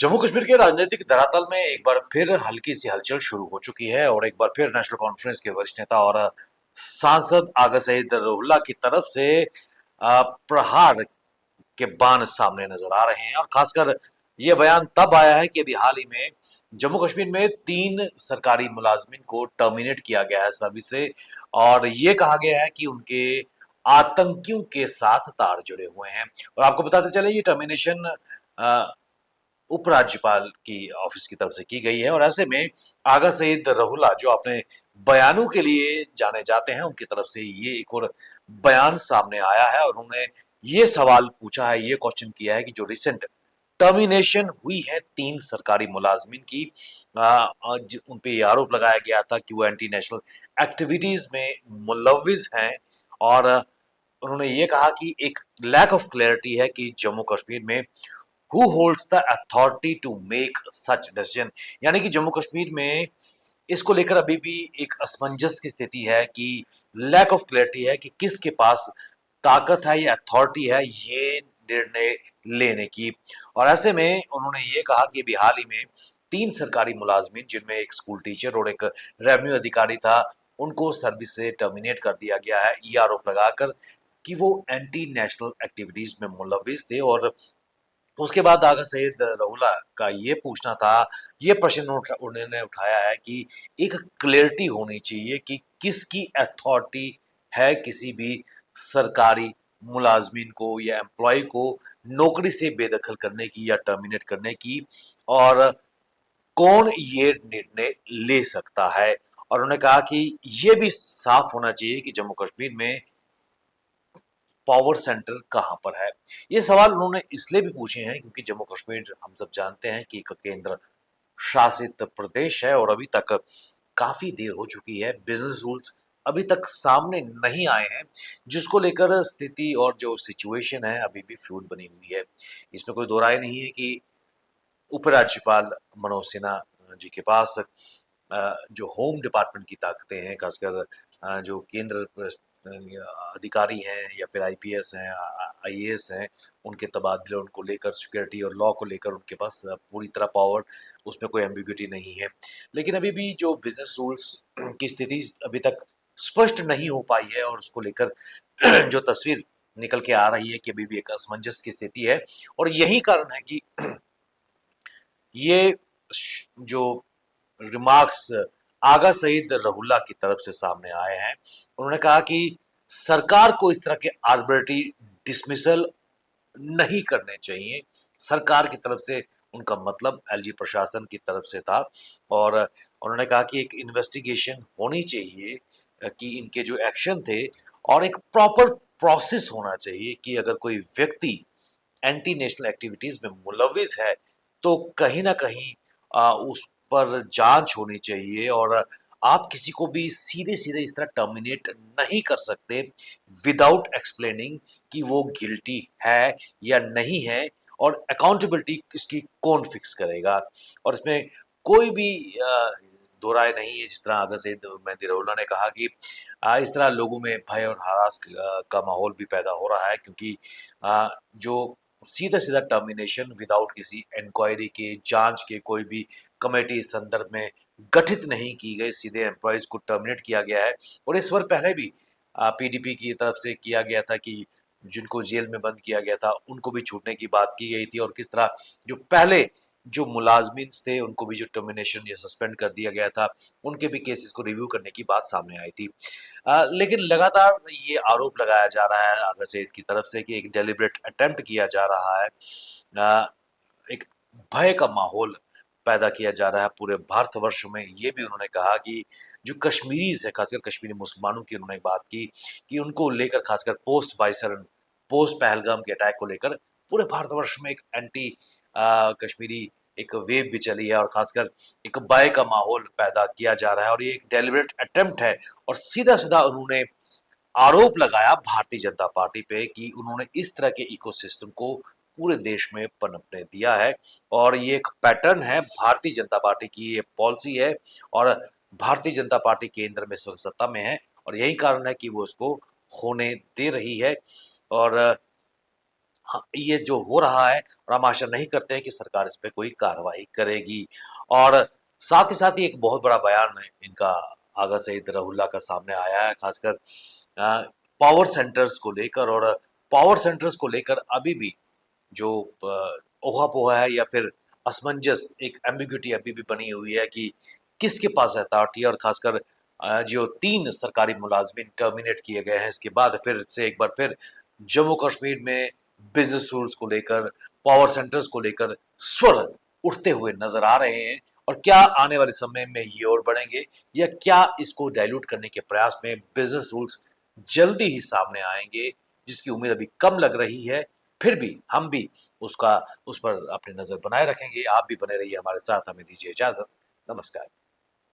जम्मू कश्मीर के राजनीतिक धरातल में एक बार फिर हल्की सी हलचल शुरू हो चुकी है और एक बार फिर नेशनल कॉन्फ्रेंस के वरिष्ठ नेता और सांसद आगा सईद रोहिल्ला की तरफ से प्रहार के बाण सामने नजर आ रहे हैं। और खासकर ये बयान तब आया है कि अभी हाल ही में जम्मू कश्मीर में 3 सरकारी मुलाजमिन को टर्मिनेट किया गया है सर्विस से, और ये कहा गया है कि उनके आतंकियों के साथ तार जुड़े हुए हैं। और आपको बताते चले ये टर्मिनेशन उपराज्यपाल की ऑफिस की तरफ से की गई है। और ऐसे में आगा सईद रोहिल्ला जो अपने बयानों के लिए जाने जाते हैं, उनकी तरफ से ये एक और बयान सामने आया है और उन्होंने ये सवाल पूछा है, ये क्वेश्चन किया है कि जो रिसेंट टर्मिनेशन हुई है 3 सरकारी मुलाजमिन की, उन पे ये आरोप लगाया गया था कि वो एंटी नेशनल एक्टिविटीज में मुलविस हैं। और उन्होंने ये कहा कि एक लैक ऑफ क्लैरिटी है कि जम्मू कश्मीर में who holds the authority to make such decision, यानी कि जम्मू कश्मीर में इसको लेकर अभी भी एक असमंजस की स्थिति है कि लैक ऑफ क्लैरिटी है कि किसके पास ताकत है या अथॉरिटी है ये निर्णय लेने की। और ऐसे में उन्होंने ये कहा कि अभी हाल ही में 3 सरकारी मुलाजमीन जिनमें एक स्कूल टीचर और एक रेवेन्यू अधिकारी था, उनको सर्विस से टर्मिनेट कर दिया गया है, ये आरोप लगाकर कि वो एंटी नेशनल एक्टिविटीज में मुलविस थे। और उसके बाद आगा सईद रोहिल्ला का ये पूछना था, ये प्रश्न उन्होंने उठाया है कि एक क्लैरिटी होनी चाहिए कि किसकी अथॉरिटी है किसी भी सरकारी मुलाजमीन को या एम्प्लॉय को नौकरी से बेदखल करने की या टर्मिनेट करने की, और कौन ये निर्णय ले सकता है। और उन्होंने कहा कि ये भी साफ होना चाहिए कि जम्मू कश्मीर में पावर सेंटर कहाँ पर है। ये सवाल उन्होंने इसलिए भी पूछे हैं क्योंकि जम्मू कश्मीर हम सब जानते हैं कि एक केंद्र शासित प्रदेश है और अभी तक काफी देर हो चुकी है, बिजनेस रूल्स अभी तक सामने नहीं आए हैं, जिसको लेकर स्थिति और जो सिचुएशन है अभी भी फ्लूइड बनी हुई है। इसमें कोई दो राय नहीं है कि उपराज्यपाल मनोज सिन्हा जी के पास जो होम डिपार्टमेंट की ताकतें हैं, खासकर जो केंद्र अधिकारी हैं या फिर आईपीएस हैं, आईएएस हैं, उनके तबादले उनको लेकर सिक्योरिटी और लॉ को लेकर उनके पास पूरी तरह पावर, उसमें कोई एम्बिग्यूटी नहीं है। लेकिन अभी भी जो बिजनेस रूल्स की स्थिति अभी तक स्पष्ट नहीं हो पाई है और उसको लेकर जो तस्वीर निकल के आ रही है कि अभी भी एक असमंजस की स्थिति है। और यही कारण है कि ये जो रिमार्क्स आगा सईद रोहिल्ला की तरफ से सामने आए हैं, उन्होंने कहा कि सरकार को इस तरह के आर्बिट्रेरी डिसमिसल नहीं करने चाहिए। सरकार की तरफ से उनका मतलब एलजी प्रशासन की तरफ से था। और उन्होंने कहा कि एक इन्वेस्टिगेशन होनी चाहिए कि इनके जो एक्शन थे, और एक प्रॉपर प्रोसेस होना चाहिए कि अगर कोई व्यक्ति एंटी नेशनल एक्टिविटीज में मुलविस है तो कहीं ना कहीं उस पर जांच होनी चाहिए। और आप किसी को भी सीधे सीधे इस तरह टर्मिनेट नहीं कर सकते विदाउट एक्सप्लेनिंग कि वो गिल्टी है या नहीं है, और अकाउंटेबिलिटी इसकी कौन फिक्स करेगा। और इसमें कोई भी दो राय नहीं है, जिस तरह आगा सईद मेहंदी रोहिल्ला ने कहा कि इस तरह लोगों में भय और हरास का माहौल भी पैदा हो रहा है, क्योंकि जो सीधा सीधा टर्मिनेशन विदाउट किसी इंक्वायरी के, जांच के, कोई भी कमेटी इस संदर्भ में गठित नहीं की गई, सीधे एम्प्लॉयज को टर्मिनेट किया गया है। और इस बार पहले भी पीडीपी की तरफ से किया गया था कि जिनको जेल में बंद किया गया था उनको भी छूटने की बात की गई थी, और किस तरह जो पहले जो मुलाजमीन थे उनको भी जो टर्मिनेशन या सस्पेंड कर दिया गया था, उनके भी केसेस को रिव्यू करने की बात सामने आई थी। लेकिन लगातार ये आरोप लगाया जा रहा है आगा सईद की तरफ से कि एक डेलिब्रेट अटेम्प्ट किया जा रहा है, एक भय का माहौल पैदा किया जा रहा है पूरे भारतवर्ष में। ये भी उन्होंने कहा कि जो कश्मीरीज है, खासकर कश्मीरी मुसलमानों की उन्होंने बात की कि उनको लेकर, खासकर पोस्ट बाइसरन, पोस्ट पहलगाम के अटैक को लेकर पूरे भारतवर्ष में एक एंटी कश्मीरी एक वेव भी चली है, और खासकर एक भय का माहौल पैदा किया जा रहा है। और ये एक डेलिब्रेट अटेम्प्ट है। और सीधा सीधा उन्होंने आरोप लगाया भारतीय जनता पार्टी पे कि उन्होंने इस तरह के इकोसिस्टम को पूरे देश में पनपने दिया है। और ये एक पैटर्न है, भारतीय जनता पार्टी की ये पॉलिसी है, और भारतीय जनता पार्टी केंद्र में इस वक्त सत्ता में है, और यही कारण है कि वो इसको होने दे रही है। और ये जो हो रहा है, और हम आशा नहीं करते हैं कि सरकार इस पे कोई कार्रवाई करेगी। और साथ ही एक बहुत बड़ा बयान इनका आगा सईद रहुल्ला का सामने आया है, खासकर पावर सेंटर्स को लेकर। और पावर सेंटर्स को लेकर अभी भी जो ओहा-पोहा है या फिर असमंजस, एक एम्बिग्यूटी अभी भी बनी हुई है कि किसके पास अथॉरिटी है। और खासकर जो 3 सरकारी मुलाज़िमीन टर्मिनेट किए गए हैं, इसके बाद फिर से एक बार फिर जम्मू कश्मीर में बिज़नेस रूल्स को लेकर, पावर सेंटर्स को लेकर स्वर उठते हुए नज़र आ रहे हैं। और क्या आने वाले समय में ये और बढ़ेंगे, या क्या इसको डाइल्यूट करने के प्रयास में बिज़नेस रूल्स जल्दी ही सामने आएँगे, जिसकी उम्मीद अभी कम लग रही है। फिर भी हम भी उसका उस पर अपनी नज़र बनाए रखेंगे। आप भी बने रहिए हमारे साथ। हमें दीजिए इजाज़त। नमस्कार।